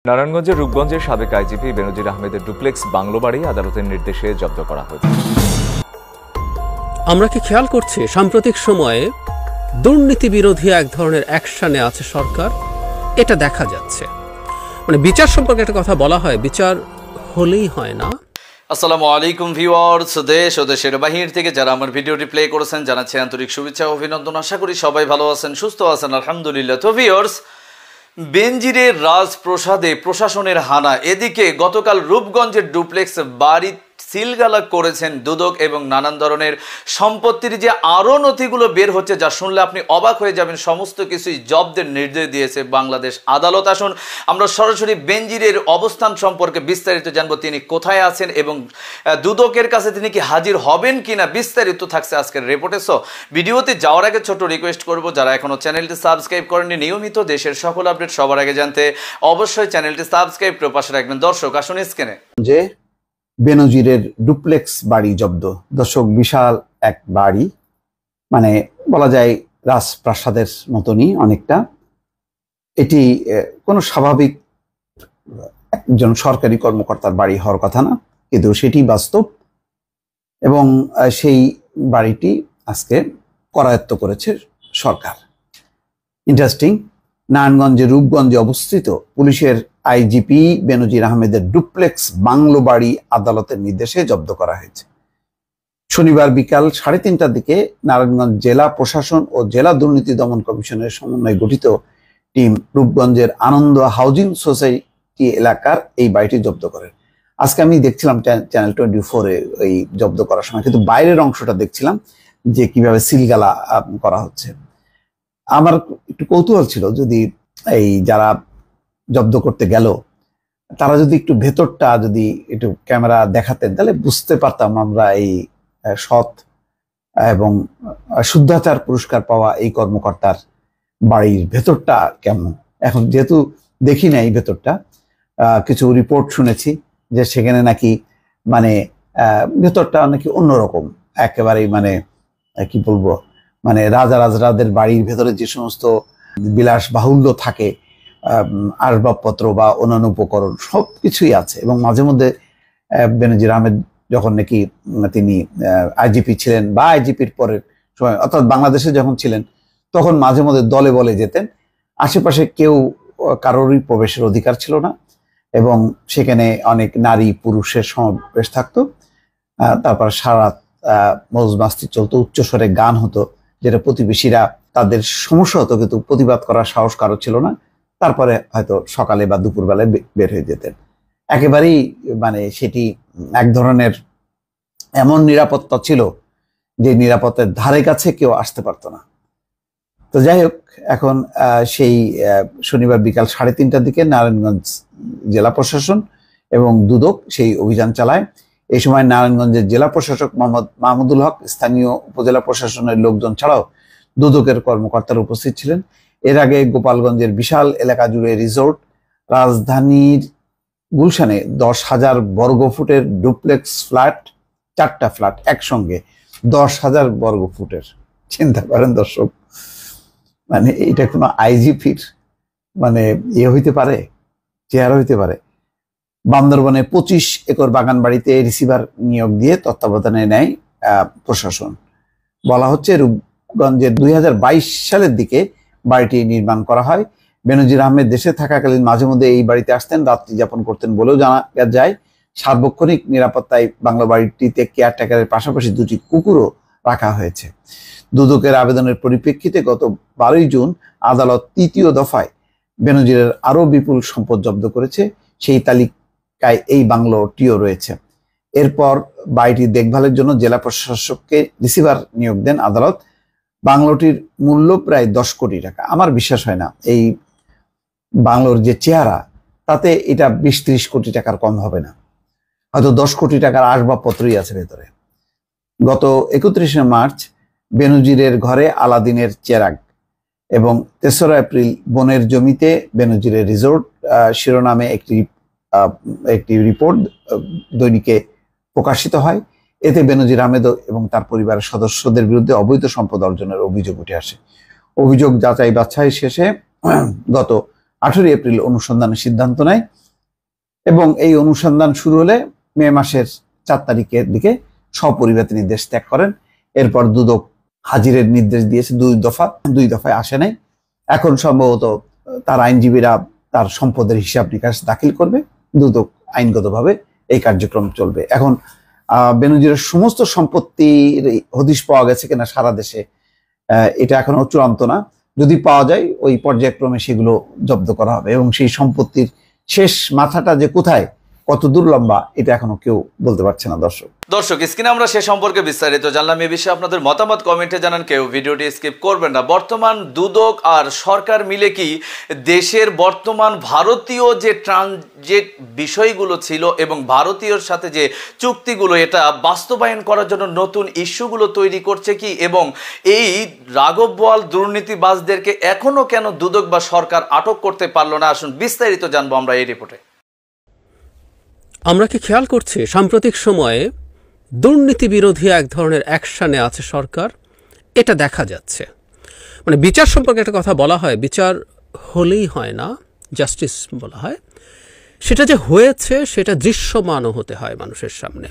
নারায়ণগঞ্জের রূপগঞ্জের সাবেক আইজিপি বেনজির আহমেদের ডুপ্লেক্স বাংলো বাড়ি আদালতের নির্দেশে জব্দ করা হয়েছে। আমরা কি খেয়াল করছি সাম্প্রতিক সময়ে দুর্নীতি বিরোধী এক ধরনের অ্যাকশনে আছে সরকার, এটা দেখা যাচ্ছে। মানে বিচার সম্পর্কে একটা কথা বলা হয়, বিচার হলেই হয় না। আসসালামু আলাইকুম ভিউয়ার্স, দেশ ও দেশের বাহির থেকে যারা আমার ভিডিওটি প্লে করেছেন জানাচ্ছি আন্তরিক শুভেচ্ছা ও অভিনন্দন। আশা করি সবাই ভালো আছেন, সুস্থ আছেন, আলহামদুলিল্লাহ। তো ভিউয়ার্স, বেনজিরের রাজপ্রাসাদে প্রশাসনের হানা। এদিকে গতকাল রূপগঞ্জের ডুপ্লেক্স বাড়ি সিলগালা করেছেন দুদক এবং নানান ধরনের সম্পত্তির যে আরও নথিগুলো বের হচ্ছে, যা শুনলে আপনি অবাক হয়ে যাবেন। সমস্ত কিছুই জব্দের নির্দেশ দিয়েছে বাংলাদেশ আদালত। আসুন আমরা সরাসরি বেনজিরের অবস্থান সম্পর্কে বিস্তারিত জানবো, তিনি কোথায় আছেন এবং দুদকের কাছে তিনি কি হাজির হবেন কিনা, বিস্তারিত থাকছে আজকের রিপোর্টে। সো ভিডিওতে যাওয়ার আগে ছোট রিকোয়েস্ট করব, যারা এখনো চ্যানেলটি সাবস্ক্রাইব করেননি, নিয়মিত দেশের সকল আপডেট সবার আগে জানতে অবশ্যই চ্যানেলটি সাবস্ক্রাইব করে পাশে রাখবেন। দর্শক আসুন স্ক্রিনে যে বেনজিরের ডুপ্লেক্স বাড়ি জব্দ। দর্শক, বিশাল এক বাড়ি, মানে বলা যায় রাজপ্রাসাদের মতনই অনেকটা। এটি কোনো স্বাভাবিক একজন সরকারি কর্মকর্তার বাড়ি হওয়ার কথা না, কিন্তু সেটি বাস্তব। এবং সেই বাড়িটি আজকে করায়ত্ত করেছে সরকার। ইন্টারেস্টিং, নারায়ণগঞ্জের রূপগঞ্জে অবস্থিত পুলিশের আইজিপি বেনজির আহমেদের ডুপ্লেক্স বাংলো বাড়ি আদালতের নির্দেশে জব্দ করা হয়েছে। শনিবার বিকাল 3:30টার দিকে নারায়ণগঞ্জ জেলা প্রশাসন ও জেলা দুর্নীতি দমন কমিশনের সমন্বয়ে গঠিত টিম রূপগঞ্জের আনন্দ হাউজিং সোসাইটি এলাকার এই বাড়িটি জব্দ করেন। আজকে আমি দেখছিলাম চ্যানেল 24-এ এই জব্দ করার সময়, কিন্তু বাইরের অংশটা দেখছিলাম যে কিভাবে সিলগালা করা হচ্ছে। আমার একটু কৌতূহল ছিল, যদি এই যারা জব্দ করতে গেল তারা যদি একটু ভেতরটা যদি একটু ক্যামেরা দেখাতেন, তাহলে বুঝতে পারতাম আমরা এই সৎ এবং শুদ্ধাচার পুরস্কার পাওয়া এই কর্মকর্তার বাড়ির ভেতরটা কেমন। এখন যেহেতু দেখি নাই ভেতরটা, কিছু রিপোর্ট শুনেছি যে সেখানে নাকি মানে ভেতরটা নাকি অন্যরকম, একেবারেই মানে কি বলবো, মানে রাজাদের বাড়ির ভেতরে যে সমস্ত বিলাস বাহুল্য থাকে, আসবাবপত্র বা অন্যান্য উপকরণ সবকিছুই আছে। এবং মাঝে মধ্যে বেনজির আহমেদ যখন নাকি তিনি আইজিপি ছিলেন বা আইজিপির পরের সময়, অর্থাৎ বাংলাদেশে যখন ছিলেন, তখন মাঝে মধ্যে দলে বলে যেতেন। আশেপাশে কেউ কারোরই প্রবেশের অধিকার ছিল না এবং সেখানে অনেক নারী পুরুষের সমাবেশ থাকতো। তারপর সারা মৌজ মাস্তি চলতো, উচ্চস্বরে গান হতো, যেটা প্রতিবেশীরা তাদের সমস্যা হতো, কিন্তু প্রতিবাদ করার সাহস কারো ছিল না। তারপরে হয়তো সকালে বা দুপুরবেলায় বের হয়ে যেতেন। একেবারেই মানে সেটি এক ধরনের এমন নিরাপত্তা ছিল যে নিরাপত্তার ধারে কাছে কেউ আসতে পারতো না। তো যাই হোক, এখন সেই শনিবার বিকাল 3:30টার দিকে নারায়ণগঞ্জ জেলা প্রশাসন এবং দুদক সেই অভিযান চালায়। এই সময় নারায়ণগঞ্জের জেলা প্রশাসক মোহাম্মদ মাহমুদুল হক, স্থানীয় উপজেলা প্রশাসনের লোকজন ছাড়াও দুদকের কর্মকর্তারা উপস্থিত ছিলেন। এর আগে গোপালগঞ্জের বিশাল এলাকা জুড়ে রিসোর্ট, রাজধানীর গুলশানে 10,000 বর্গফুটের ডুপ্লেক্স ফ্ল্যাট, 4টা ফ্ল্যাট একসঙ্গে 10,000 বর্গফুটের। চিন্তা করেন দর্শক, মানে এটা কোনো আইজিপির মানে হইতে পারে, চেহারা হইতে পারে। বান্দরবনে 25 একর বাগান বাড়িতে রিসিভার নিয়োগ দিয়ে তত্ত্বাবধানে নেয় প্রশাসন। বলা হচ্ছে রূপগঞ্জের 2022 সালের দিকে বাড়িটি নির্মাণ করা হয়। বেনজির আহমেদ দেশে থাকাকালীন মাঝে মধ্যে এই বাড়িতে আসতেন, রাত্রি যাপন করতেন বলেও জানা যায়। সার্বক্ষণিক নিরাপত্তায় বাংলা বাড়িটিতে কেয়ারটেকারের পাশাপাশি 2টি কুকুরও রাখা হয়েছে। দুদকের আবেদনের পরিপ্রেক্ষিতে গত 12ই জুন আদালত 3য় দফায় বেনজিরের আরও বিপুল সম্পদ জব্দ করেছে। সেই তালিকায় এই বাংলোটিও রয়েছে। এরপর বাড়িটির দেখভালের জন্য জেলা প্রশাসককে রিসিভার নিয়োগ দেন আদালত। বাংলোটির মূল্য প্রায় 10 কোটি টাকা। আমার বিশ্বাস হয় না এই বাংলোর যে চেহারা, তাতে এটা 20-30 কোটি টাকার কম হবে না, হয়তো 10 কোটি টাকার আসবাবপত্রই আছে ভেতরে। গত 31শে মার্চ বেনজিরের ঘরে আলাদিনের চেরাগ এবং 3রা এপ্রিল বনের জমিতে বেনজিরের রিসোর্ট শিরোনামে একটি রিপোর্ট দৈনিকে প্রকাশিত হয়। এতে বেনজির আহমেদ এবং তার পরিবারের সদস্যদের বিরুদ্ধে অবৈধ সম্পদ অর্জনের অভিযোগ উঠে আসে। অভিযোগ যাচাই বাছাই শেষে গত 18 এপ্রিল অনুসন্ধানের সিদ্ধান্ত নেয় এবং এই অনুসন্ধান শুরু হলে মে মাসের 4 তারিখের দিকে সপরিবার তিনি দেশ ত্যাগ করেন। এরপর দুদক হাজিরের নির্দেশ দিয়েছে 2 দফায় আসে নাই। এখন সম্ভবত তার আইনজীবীরা তার সম্পদের হিসাব নিকাশ দাখিল করবে, দুদক আইনগতভাবে এই কার্যক্রম চলবে। এখন বেনজিরের সমস্ত সম্পত্তির হদিশ পাওয়া গেছে কিনা সারা দেশে এটা এখনো চূড়ান্ত না। যদি পাওয়া যায় ওই পর্যায়ক্রমে সেগুলো জব্দ করা হবে এবং সেই সম্পত্তির শেষ মাথাটা যে কোথায়, কত দূর লম্বা, এটা এখনো কেউ বলতে পারছে না। দর্শক স্ক্রিনে আমরা সে সম্পর্কে বিস্তারিত জানলাম। এ বিষয়ে আপনাদের মতামত কমেন্টে জানান, কেউ ভিডিওটি স্কিপ করবেন না। বর্তমান দুদক আর সরকার মিলে কি দেশের বর্তমান ভারতীয় যে ট্রানজিট বিষয়গুলো ছিল এবং ভারতীয়র সাথে যে চুক্তিগুলো, এটা বাস্তবায়ন করার জন্য নতুন ইস্যুগুলো তৈরি করছে কি, এবং এই রাঘব বোয়াল দুর্নীতিবাজদেরকে এখনো কেন দুদক বা সরকার আটক করতে পারলো না? আসুন বিস্তারিত জানবো আমরা এই রিপোর্টে। আমরা কি খেয়াল করছি সাম্প্রতিক সময়ে দুর্নীতি বিরোধী এক ধরনের অ্যাকশানে আছে সরকার? এটা দেখা যাচ্ছে। মানে বিচার সম্পর্কে একটা কথা বলা হয়, বিচার হলেই হয় না, জাস্টিস বলা হয়। সেটা যে হয়েছে সেটা দৃশ্যমানও হতে হয় মানুষের সামনে।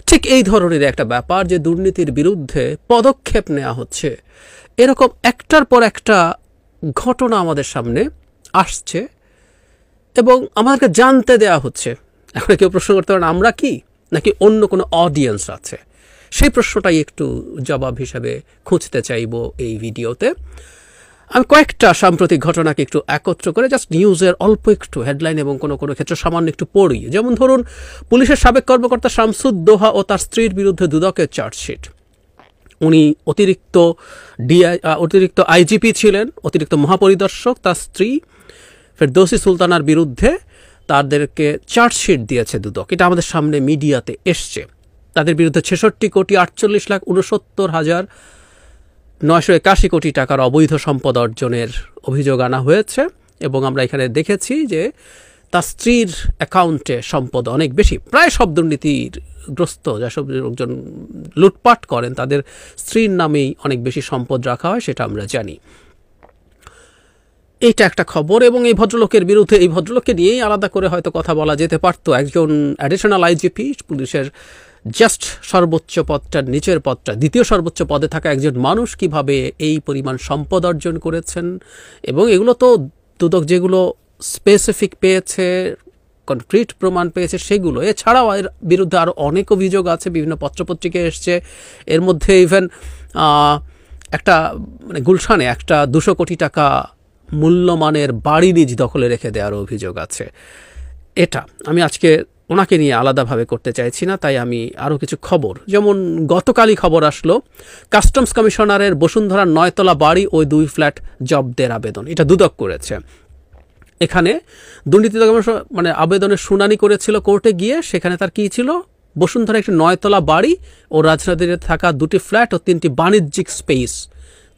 ঠিক এই ধরনের একটা ব্যাপার যে দুর্নীতির বিরুদ্ধে পদক্ষেপ নেওয়া হচ্ছে, এরকম একটার পর একটা ঘটনা আমাদের সামনে আসছে এবং আমাদেরকে জানতে দেওয়া হচ্ছে। এখন কেউ প্রশ্ন করতে পারেন আমরা কি, নাকি অন্য কোনো অডিয়েন্স আছে? সেই প্রশ্নটাই একটু জবাব হিসাবে খুঁজতে চাইব এই ভিডিওতে। আমি কয়েকটা সাম্প্রতিক ঘটনাকে একটু একত্র করে জাস্ট নিউজের অল্প একটু হেডলাইন এবং কোনো কোনো ক্ষেত্রে সামান্য একটু পড়ি। যেমন ধরুন, পুলিশের সাবেক কর্মকর্তা শামসুদ্দোহা ও তার স্ত্রীর বিরুদ্ধে দুদকের চার্জশিট। উনি অতিরিক্ত আইজিপি ছিলেন, অতিরিক্ত মহাপরিদর্শক। তার স্ত্রী ফেরদৌসী সুলতানার বিরুদ্ধে তাদেরকে চার্জশিট দিয়েছে দুদক। এটা আমাদের সামনে মিডিয়াতে এসছে। তাদের বিরুদ্ধে 66,48,6981 কোটি টাকার অবৈধ সম্পদ অর্জনের অভিযোগ আনা হয়েছে এবং আমরা এখানে দেখেছি যে তার স্ত্রীর অ্যাকাউন্টে সম্পদ অনেক বেশি। প্রায় সব দুর্নীতিগ্রস্ত যেসব লোকজন লুটপাট করেন তাদের স্ত্রীর নামেই অনেক বেশি সম্পদ রাখা হয়, সেটা আমরা জানি। এইটা একটা খবর। এবং এই ভদ্রলোকের বিরুদ্ধে, এই ভদ্রলোককে নিয়েই আলাদা করে হয়তো কথা বলা যেতে পারত। একজন অ্যাডিশনাল আইজিপি, পুলিশের জাস্ট সর্বোচ্চ পদটার নিচের পদটা, দ্বিতীয় সর্বোচ্চ পদে থাকা একজন মানুষ কিভাবে এই পরিমাণ সম্পদ অর্জন করেছেন, এবং এগুলো তো দুদক যেগুলো স্পেসিফিক পেয়েছে, কনক্রিট প্রমাণ পেয়েছে সেগুলো। এছাড়াও এর বিরুদ্ধে আরও অনেক অভিযোগ আছে, বিভিন্ন পত্রপত্রিকায় এসছে। এর মধ্যে ইভেন একটা মানে গুলশানে একটা 200 কোটি টাকা মূল্যমানের বাড়ি নিজ দখলে রেখে দেওয়ার অভিযোগ আছে। এটা আমি আজকে ওনাকে নিয়ে আলাদাভাবে করতে চাইছি না, তাই আমি আরও কিছু খবর, যেমন গতকালই খবর আসলো কাস্টমস কমিশনারের বসুন্ধরার 9 তলা বাড়ি ও 2 ফ্ল্যাট জব্দের আবেদন, এটা দুদক করেছে। এখানে দুর্নীতি মানে আবেদনের শুনানি করেছিল কোর্টে গিয়ে। সেখানে তার কী ছিল, বসুন্ধরা একটি 9 তলা বাড়ি ও রাজধানীতে থাকা 2টি ফ্ল্যাট ও 3টি বাণিজ্যিক স্পেস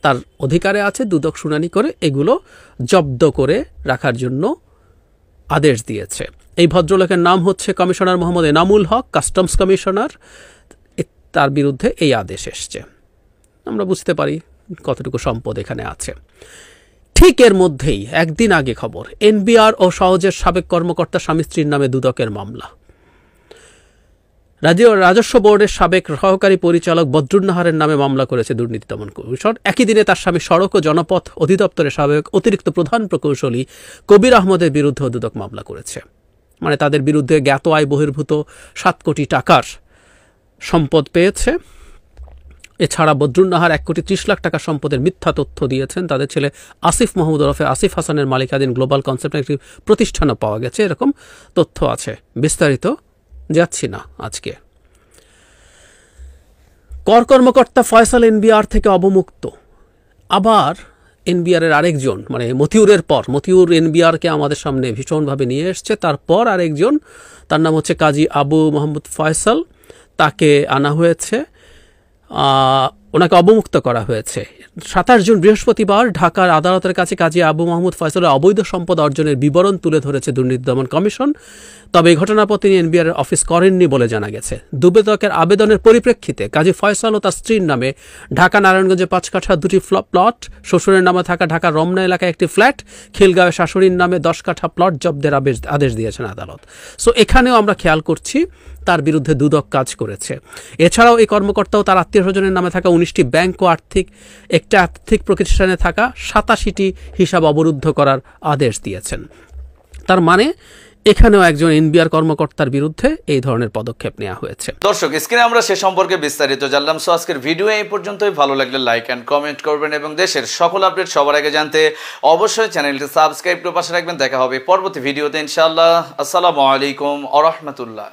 তার অধিকারে আছে। দুদক শুনানি করে এগুলো জব্দ করে রাখার জন্য আদেশ দিয়েছে। এই ভদ্রলোকের নাম হচ্ছে commissioner Mohammad Enamul Haque, customs commissioner. তার বিরুদ্ধে এই আদেশ এসছে। আমরা বুঝতে পারি কতটুকু সম্পদ এখানে আছে। ঠিক এর মধ্যেই একদিন আগে খবর, এনবিআর ও সহজের সাবেক কর্মকর্তা স্বামী স্ত্রীর নামে দুদকের মামলা। রাজস্ব বোর্ডের সাবেক সহকারী পরিচালক বদরুন্নাহারের নামে মামলা করেছে দুর্নীতি দমন কমিশন। একই দিনে তার স্বামী সড়ক ও জনপথ অধিদপ্তরের সাবেক অতিরিক্ত প্রধান প্রকৌশলী কবির আহমদের বিরুদ্ধে দুদক মামলা করেছে। মানে তাদের বিরুদ্ধে জ্ঞাত আয় বহির্ভূত 7 কোটি টাকার সম্পদ পেয়েছে। এছাড়া বদরুন্নাহার 1 কোটি 30 লাখ টাকা সম্পদের মিথ্যা তথ্য দিয়েছেন। তাদের ছেলে আসিফ মাহমুদ ওরফে আসিফ হাসানের মালিকাধীন গ্লোবাল কনসেপ্ট একটি প্রতিষ্ঠানও পাওয়া গেছে, এরকম তথ্য আছে। বিস্তারিত যাচ্ছি না আজকে। কর কর্মকর্তা ফয়সাল এনবিআর থেকে অবমুক্ত। আবার এনবিআরের আরেকজন, মানে মতিউরের পর, মতিউর এনবিআরকে আমাদের সামনে ভীষণভাবে নিয়ে এসছে। তারপর আরেকজন, তার নাম হচ্ছে কাজী আবু মোহাম্মদ ফয়সাল, তাকে আনা হয়েছে। ওনাকে অবমুক্ত করা হয়েছে। 27 জুন বৃহস্পতিবার ঢাকার আদালতের কাছে কাজী আবু মাহমুদ ফয়সালের অবৈধ সম্পদ অর্জনের বিবরণ তুলে ধরেছে দুর্নীতি দমন কমিশন। তবে এই ঘটনার পর তিনি এনবিআর অফিস করেননি বলে জানা গেছে। দুবেদকের আবেদনের পরিপ্রেক্ষিতে কাজী ফয়সাল ও তার স্ত্রীর নামে ঢাকা নারায়ণগঞ্জে 5 কাঠা 2টি প্লট, শ্বশুরের নামে থাকা ঢাকা রমনা এলাকায় একটি ফ্ল্যাট, খিলগাঁওয়ে শাশুড়ির নামে 10 কাঠা প্লট জব্দের আদেশ দিয়েছেন আদালত। সো এখানেও আমরা খেয়াল করছি তার বিরুদ্ধে দুদক কাজ করেছে। এছাড়াও এই কর্মকর্তাও তার আত্মীয় স্বজনের নামে থাকা 19টি ব্যাংক ও একটি আর্থিক প্রতিষ্ঠানে থাকা 87টি হিসাব অবরুদ্ধ করার আদেশ দিয়েছেন। তার মানে এখানেও একজন এনবিআর কর্মকর্তার বিরুদ্ধে এই ধরনের পদক্ষেপ নেওয়া হয়েছে। দর্শক, স্ক্রিনে আমরা সে সম্পর্কে বিস্তারিত জানলাম। সো আজকের ভিডিও এই পর্যন্তই। ভালো লাগলে লাইক অ্যান্ড কমেন্ট করবেন এবং দেশের সকল আপডেট সবার আগে জানতে অবশ্যই চ্যানেলটি সাবস্ক্রাইব করে পাশে রাখবেন। দেখা হবে পরবর্তী ভিডিওতে ইনশাআল্লাহ। আসসালামু আলাইকুম ওয়া রাহমাতুল্লাহ।